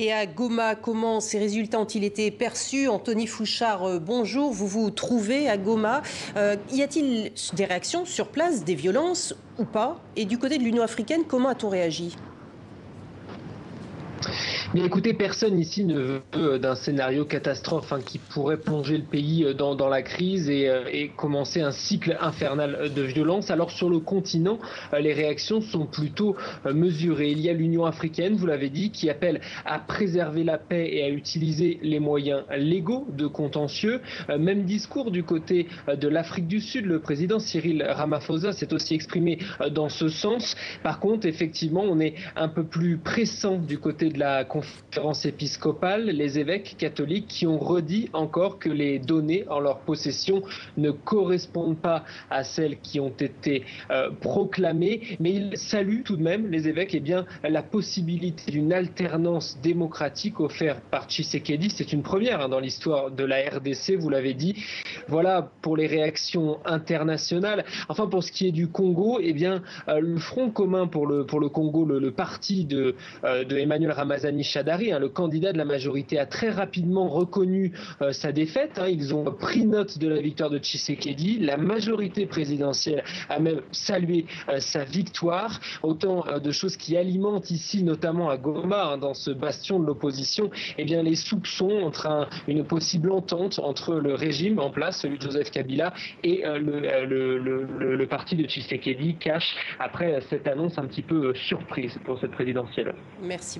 Et à Goma, comment ces résultats ont-ils été perçus? Anthony Fouchard, bonjour, vous vous trouvez à Goma. Y a-t-il des réactions sur place, des violences ou pas? Et du côté de l'Union africaine, comment a-t-on réagi? Bien écoutez, personne ici ne veut d'un scénario catastrophe qui pourrait plonger le pays dans la crise et commencer un cycle infernal de violence. Alors sur le continent, les réactions sont plutôt mesurées. Il y a l'Union africaine, vous l'avez dit, qui appelle à préserver la paix et à utiliser les moyens légaux de contentieux. Même discours du côté de l'Afrique du Sud. Le président Cyril Ramaphosa s'est aussi exprimé dans ce sens. Par contre, effectivement, on est un peu plus pressant du côté de la conférence épiscopale, les évêques catholiques qui ont redit encore que les données en leur possession ne correspondent pas à celles qui ont été proclamées, mais ils saluent tout de même, les évêques, la possibilité d'une alternance démocratique offerte par Tshisekedi. C'est une première dans l'histoire de la RDC, vous l'avez dit. Voilà pour les réactions internationales. Enfin, pour ce qui est du Congo, le Front commun pour le Congo, le parti de Emmanuel Ramazani Shadari, le candidat de la majorité, a très rapidement reconnu sa défaite. Ils ont pris note de la victoire de Tshisekedi. La majorité présidentielle a même salué sa victoire. Autant de choses qui alimentent ici, notamment à Goma, dans ce bastion de l'opposition, les soupçons entre une possible entente entre le régime en place, celui de Joseph Kabila, et le parti de Tshisekedi, cash, après cette annonce un petit peu surprise pour cette présidentielle. Merci.